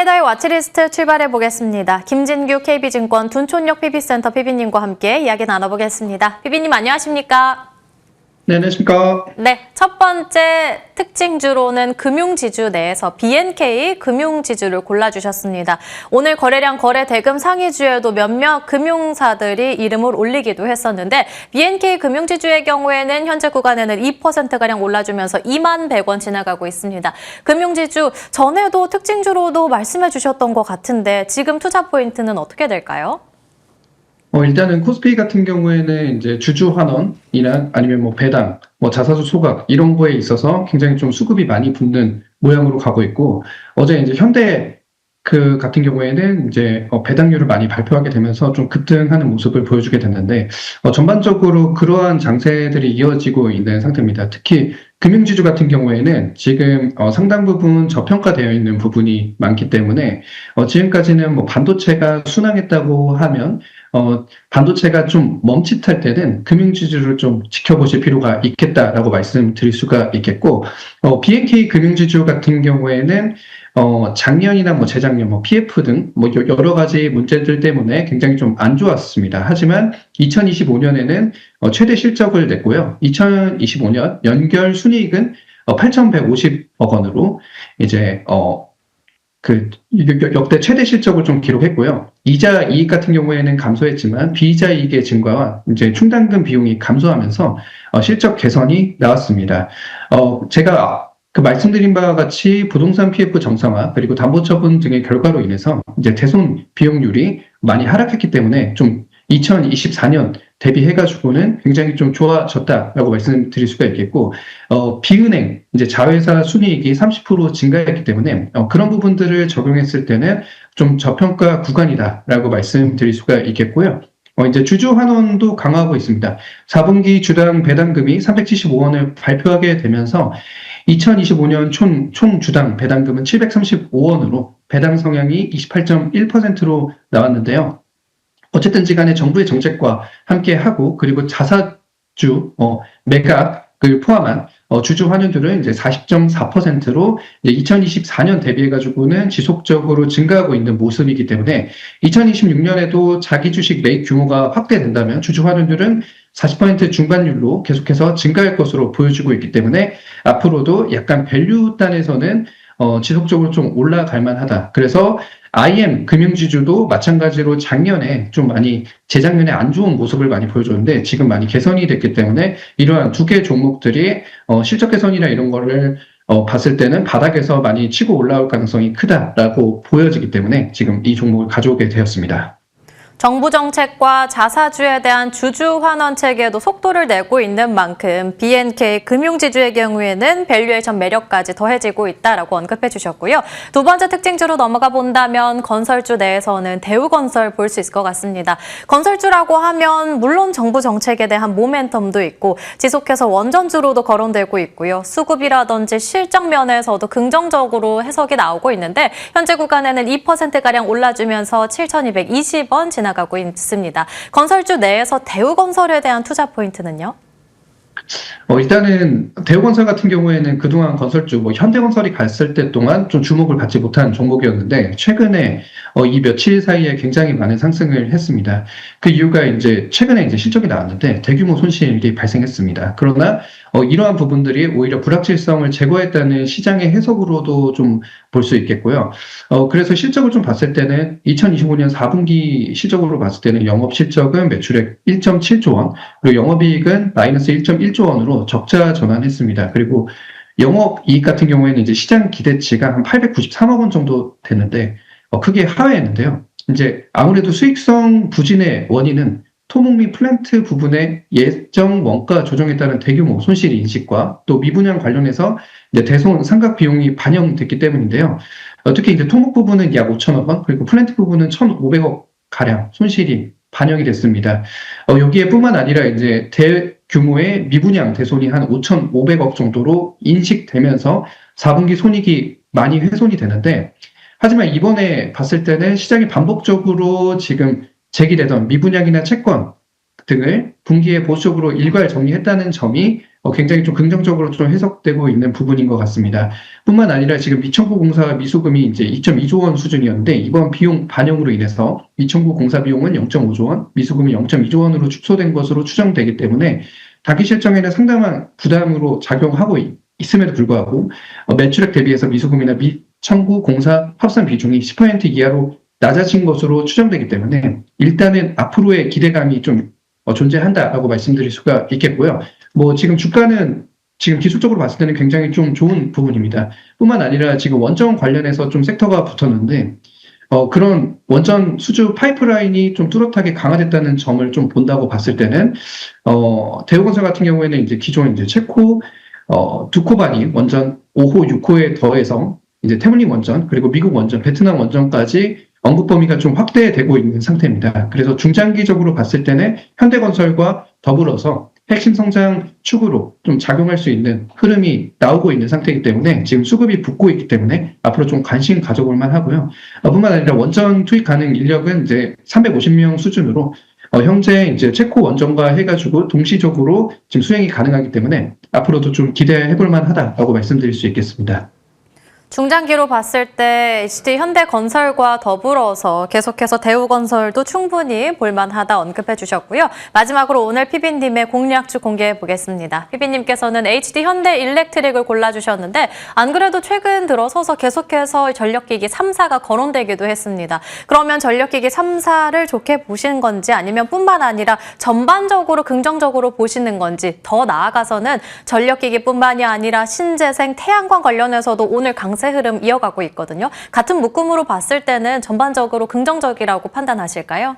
트레이더의 와치리스트 출발해 보겠습니다. 김진규 KB증권 둔촌역 PB센터 PB님과 함께 이야기 나눠보겠습니다. PB님 안녕하십니까? 네, 안녕하십니까? 네, 첫 번째 특징주로는 금융지주 내에서 BNK 금융지주를 골라주셨습니다. 오늘 거래량 거래 대금 상위주에도 몇몇 금융사들이 이름을 올리기도 했었는데 BNK 금융지주의 경우에는 현재 구간에는 2%가량 올라주면서 2만 100원 지나가고 있습니다. 금융지주 전에도 특징주로도 말씀해 주셨던 것 같은데 지금 투자 포인트는 어떻게 될까요? 일단은 코스피 같은 경우에는 이제 주주 환원이나 아니면 뭐 배당, 뭐 자사주 소각 이런 거에 있어서 굉장히 좀 수급이 많이 붙는 모양으로 가고 있고, 어제 이제 현대 같은 경우에는 이제 배당률을 많이 발표하게 되면서 좀 급등하는 모습을 보여주게 됐는데, 전반적으로 그러한 장세들이 이어지고 있는 상태입니다. 특히 금융지주 같은 경우에는 지금 상당 부분 저평가되어 있는 부분이 많기 때문에 지금까지는 뭐 반도체가 순항했다고 하면 반도체가 좀 멈칫할 때는 금융지주를 좀 지켜보실 필요가 있겠다라고 말씀드릴 수가 있겠고, BNK 금융지주 같은 경우에는 작년이나 뭐 재작년, 뭐 PF 등 뭐 여러 가지 문제들 때문에 굉장히 좀 안 좋았습니다. 하지만 2025년에는 최대 실적을 냈고요. 2025년 연결 순이익은 8,150억 원으로 이제 역대 최대 실적을 좀 기록했고요. 이자 이익 같은 경우에는 감소했지만 비이자 이익의 증가와 이제 충당금 비용이 감소하면서 실적 개선이 나왔습니다. 제가 말씀드린 바와 같이 부동산 PF 정상화 그리고 담보처분 등의 결과로 인해서 이제 대손 비용률이 많이 하락했기 때문에 좀 2024년 대비해가지고는 굉장히 좀 좋아졌다라고 말씀드릴 수가 있겠고, 비은행, 이제 자회사 순이익이 30% 증가했기 때문에 그런 부분들을 적용했을 때는 좀 저평가 구간이다라고 말씀드릴 수가 있겠고요. 이제 주주 환원도 강화하고 있습니다. 4분기 주당 배당금이 375원을 발표하게 되면서 2025년 총 주당 배당금은 735원으로 배당 성향이 28.1%로 나왔는데요. 어쨌든지 간에 정부의 정책과 함께하고 그리고 자사주 매각을 포함한 주주 환원율은 이제 40.4%로 2024년 대비해가지고는 지속적으로 증가하고 있는 모습이기 때문에 2026년에도 자기 주식 매입 규모가 확대된다면 주주 환원율은 40% 중반율로 계속해서 증가할 것으로 보여지고 있기 때문에 앞으로도 약간 밸류 단에서는 지속적으로 좀 올라갈 만하다. 그래서 IM 금융지주도 마찬가지로 작년에 좀 많이 재작년에 안 좋은 모습을 많이 보여줬는데 지금 많이 개선이 됐기 때문에 이러한 두 개 종목들이 실적 개선이나 이런 거를 봤을 때는 바닥에서 많이 치고 올라올 가능성이 크다라고 보여지기 때문에 지금 이 종목을 가져오게 되었습니다. 정부 정책과 자사주에 대한 주주 환원 체계도 속도를 내고 있는 만큼 BNK 금융지주의 경우에는 밸류에이션 매력까지 더해지고 있다라고 언급해 주셨고요. 두 번째 특징주로 넘어가 본다면 건설주 내에서는 대우건설 볼 수 있을 것 같습니다. 건설주라고 하면 물론 정부 정책에 대한 모멘텀도 있고 지속해서 원전주로도 거론되고 있고요. 수급이라든지 실적 면에서도 긍정적으로 해석이 나오고 있는데 현재 구간에는 2%가량 올라주면서 7,220원 지나가고 있습니다. 건설주 내에서 대우건설에 대한 투자 포인트는요? 일단은 대우건설 같은 경우에는 그동안 건설주, 뭐 현대건설이 갔을 때 동안 좀 주목을 받지 못한 종목이었는데 최근에 이 며칠 사이에 굉장히 많은 상승을 했습니다. 그 이유가 이제 최근에 이제 실적이 나왔는데 대규모 손실이 발생했습니다. 그러나 이러한 부분들이 오히려 불확실성을 제거했다는 시장의 해석으로도 좀 볼 수 있겠고요. 그래서 실적을 좀 봤을 때는 2025년 4분기 실적으로 봤을 때는 영업 실적은 매출액 1.7조 원, 그리고 영업이익은 마이너스 1.1조 원으로 적자 전환했습니다. 그리고 영업이익 같은 경우에는 이제 시장 기대치가 한 893억 원 정도 됐는데 크게 하회했는데요. 이제 아무래도 수익성 부진의 원인은 토목 및 플랜트 부분의 예정 원가 조정에 따른 대규모 손실 인식과 또 미분양 관련해서 이제 대손 상각 비용이 반영됐기 때문인데요. 특히 이제 토목 부분은 약 5천억 원, 그리고 플랜트 부분은 1,500억 가량 손실이 반영이 됐습니다. 여기에 뿐만 아니라 이제 대규모의 미분양 대손이 한 5,500억 정도로 인식되면서 4분기 손익이 많이 훼손이 되는데, 하지만 이번에 봤을 때는 시장이 반복적으로 지금 제기되던 미분양이나 채권 등을 분기에 보수적으로 일괄 정리했다는 점이 굉장히 좀 긍정적으로 좀 해석되고 있는 부분인 것 같습니다. 뿐만 아니라 지금 미청구 공사 미수금이 이제 2.2조 원 수준이었는데 이번 비용 반영으로 인해서 미청구 공사 비용은 0.5조 원, 미수금이 0.2조 원으로 축소된 것으로 추정되기 때문에 단기 실적에는 상당한 부담으로 작용하고 있음에도 불구하고 매출액 대비해서 미수금이나 미청구 공사 합산 비중이 10% 이하로 낮아진 것으로 추정되기 때문에 일단은 앞으로의 기대감이 좀 존재한다라고 말씀드릴 수가 있겠고요. 뭐 지금 주가는 지금 기술적으로 봤을 때는 굉장히 좀 좋은 부분입니다. 뿐만 아니라 지금 원전 관련해서 좀 섹터가 붙었는데 그런 원전 수주 파이프라인이 좀 뚜렷하게 강화됐다는 점을 좀 본다고 봤을 때는 대우건설 같은 경우에는 이제 기존 이제 체코 두코바니 원전 5호, 6호에 더해서 이제 태블릿 원전 그리고 미국 원전, 베트남 원전까지 언급 범위가 좀 확대되고 있는 상태입니다. 그래서 중장기적으로 봤을 때는 현대건설과 더불어서 핵심 성장 축으로 좀 작용할 수 있는 흐름이 나오고 있는 상태이기 때문에 지금 수급이 붙고 있기 때문에 앞으로 좀 관심 가져볼 만하고요. 뿐만 아니라 원전 투입 가능 인력은 이제 350명 수준으로 현재 이제 체코 원전과 해가지고 동시적으로 지금 수행이 가능하기 때문에 앞으로도 좀 기대해 볼 만하다라고 말씀드릴 수 있겠습니다. 중장기로 봤을 때 HD 현대건설과 더불어서 계속해서 대우건설도 충분히 볼만하다 언급해 주셨고요. 마지막으로 오늘 PB님의 공략주 공개해 보겠습니다. PB님께서는 HD 현대일렉트릭을 골라주셨는데 안 그래도 최근 들어서서 계속해서 전력기기 3사가 거론되기도 했습니다. 그러면 전력기기 3사를 좋게 보신 건지 아니면 뿐만 아니라 전반적으로 긍정적으로 보시는 건지 더 나아가서는 전력기기뿐만이 아니라 신재생, 태양광 관련해서도 오늘 강세 흐름 이어가고 있거든요. 같은 묶음으로 봤을 때는 전반적으로 긍정적이라고 판단하실까요?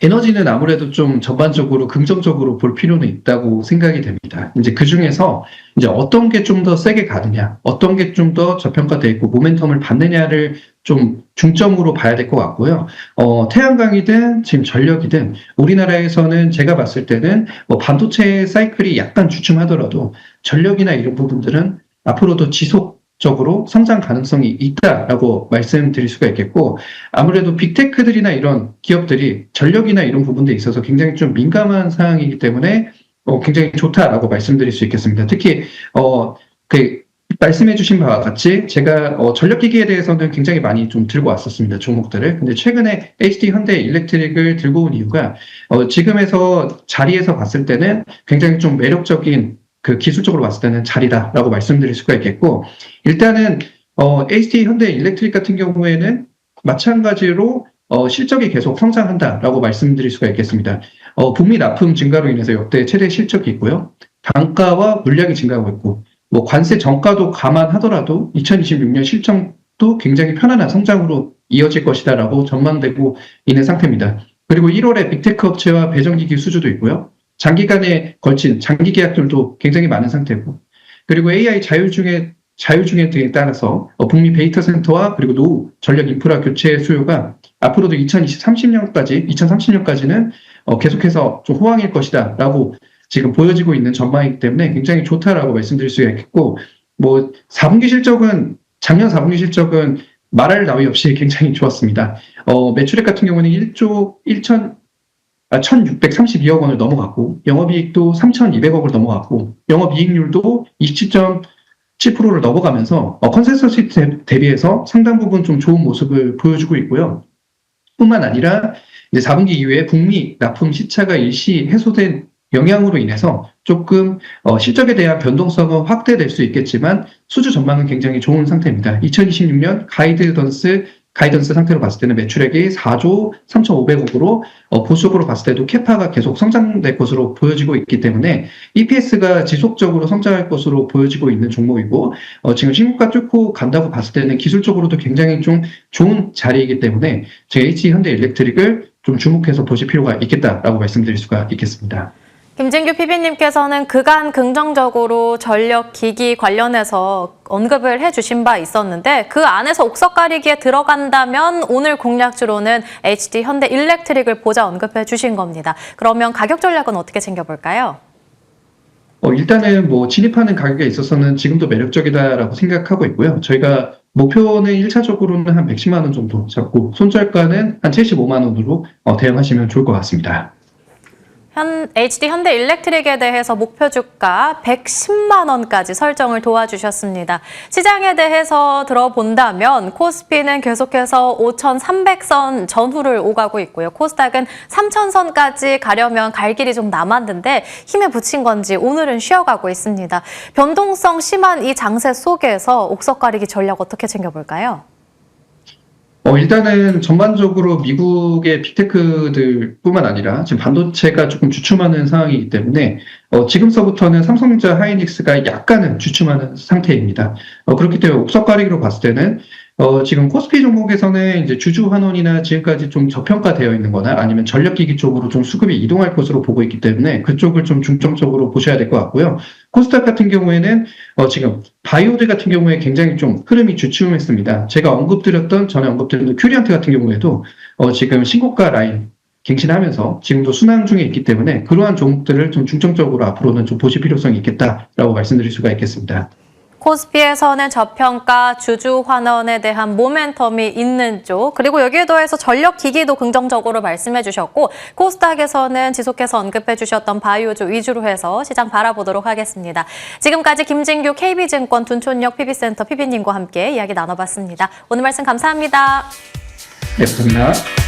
에너지는 아무래도 좀 전반적으로 긍정적으로 볼 필요는 있다고 생각이 됩니다. 이제 그 중에서 이제 어떤 게 좀 더 세게 가느냐, 어떤 게 좀 더 저평가돼 있고 모멘텀을 받느냐를 좀 중점으로 봐야 될 것 같고요. 태양광이든 지금 전력이든 우리나라에서는 제가 봤을 때는 뭐 반도체 사이클이 약간 주춤하더라도 전력이나 이런 부분들은 앞으로도 지속적으로 성장 가능성이 있다라고 말씀드릴 수가 있겠고 아무래도 빅테크들이나 이런 기업들이 전력이나 이런 부분들에 있어서 굉장히 좀 민감한 사항이기 때문에 굉장히 좋다라고 말씀드릴 수 있겠습니다. 특히 그 말씀해 주신 바와 같이 제가 전력기기에 대해서는 굉장히 많이 좀 들고 왔었습니다. 종목들을. 근데 최근에 HD 현대일렉트릭을 들고 온 이유가 지금에서 자리에서 봤을 때는 굉장히 좀 매력적인 그 기술적으로 봤을 때는 자리다라고 말씀드릴 수가 있겠고 일단은 HD 현대일렉트릭 같은 경우에는 마찬가지로 실적이 계속 성장한다라고 말씀드릴 수가 있겠습니다. 북미 납품 증가로 인해서 역대 최대 실적이 있고요. 단가와 물량이 증가하고 있고 뭐 관세 정가도 감안하더라도 2026년 실적도 굉장히 편안한 성장으로 이어질 것이다라고 전망되고 있는 상태입니다. 그리고 1월에 빅테크 업체와 배정기기 수주도 있고요. 장기간에 걸친 장기 계약들도 굉장히 많은 상태고 그리고 AI 자율주행 등에 따라서 북미 데이터 센터와 그리고 노후 전력 인프라 교체 수요가 앞으로도 2030년까지는 계속해서 좀 호황일 것이다 라고 지금 보여지고 있는 전망이기 때문에 굉장히 좋다라고 말씀드릴 수가 있겠고 뭐 4분기 실적은 작년 4분기 실적은 말할 나위 없이 굉장히 좋았습니다. 매출액 같은 경우는 1,632억 원을 넘어갔고 영업이익도 3,200억을 넘어갔고 영업이익률도 27.7%를 넘어가면서 컨센서스 대비해서 상당 부분 좀 좋은 모습을 보여주고 있고요. 뿐만 아니라 이제 4분기 이후에 북미 납품 시차가 일시 해소된 영향으로 인해서 조금 실적에 대한 변동성은 확대될 수 있겠지만 수주 전망은 굉장히 좋은 상태입니다. 2026년 가이던스 상태로 봤을 때는 매출액이 4조 3,500억으로 보수적으로 봤을 때도 캐파가 계속 성장될 것으로 보여지고 있기 때문에 EPS가 지속적으로 성장할 것으로 보여지고 있는 종목이고 지금 신고가 뚫고 간다고 봤을 때는 기술적으로도 굉장히 좀 좋은 자리이기 때문에 JH 현대일렉트릭을 좀 주목해서 보실 필요가 있겠다라고 말씀드릴 수가 있겠습니다. 김진규 PB님께서는 그간 긍정적으로 전력기기 관련해서 언급을 해주신 바 있었는데 그 안에서 옥석 가리기에 들어간다면 오늘 공략주로는 HD 현대일렉트릭을 보자 언급해 주신 겁니다. 그러면 가격 전략은 어떻게 챙겨볼까요? 일단은 뭐 진입하는 가격에 있어서는 지금도 매력적이다라고 생각하고 있고요. 저희가 목표는 1차적으로는 한 110만 원 정도 잡고 손절가는 한 75만 원으로 대응하시면 좋을 것 같습니다. HD 현대일렉트릭에 대해서 목표 주가 110만 원까지 설정을 도와주셨습니다. 시장에 대해서 들어본다면 코스피는 계속해서 5,300선 전후를 오가고 있고요. 코스닥은 3,000선까지 가려면 갈 길이 좀 남았는데 힘에 부친 건지 오늘은 쉬어가고 있습니다. 변동성 심한 이 장세 속에서 옥석 가리기 전략 어떻게 챙겨볼까요? 일단은 전반적으로 미국의 빅테크들뿐만 아니라 지금 반도체가 조금 주춤하는 상황이기 때문에 지금서부터는 삼성전자, 하이닉스가 약간은 주춤하는 상태입니다. 그렇기 때문에 옥석 가리기로 봤을 때는 지금 코스피 종목에서는 이제 주주 환원이나 지금까지 좀 저평가되어 있는 거나 아니면 전력기기 쪽으로 좀 수급이 이동할 것으로 보고 있기 때문에 그쪽을 좀 중점적으로 보셔야 될 것 같고요. 코스닥 같은 경우에는 지금 바이오들 같은 경우에 굉장히 좀 흐름이 주춤했습니다. 제가 전에 언급드렸던 큐리언트 같은 경우에도 지금 신고가 라인 갱신하면서 지금도 순항 중에 있기 때문에 그러한 종목들을 좀 중점적으로 앞으로는 좀 보실 필요성이 있겠다라고 말씀드릴 수가 있겠습니다. 코스피에서는 저평가, 주주 환원에 대한 모멘텀이 있는 쪽, 그리고 여기에 더해서 전력기기도 긍정적으로 말씀해 주셨고, 코스닥에서는 지속해서 언급해 주셨던 바이오주 위주로 해서 시장 바라보도록 하겠습니다. 지금까지 김진규 KB증권 둔촌역 PB센터 PB님과 함께 이야기 나눠봤습니다. 오늘 말씀 감사합니다. 네, 감사합니다.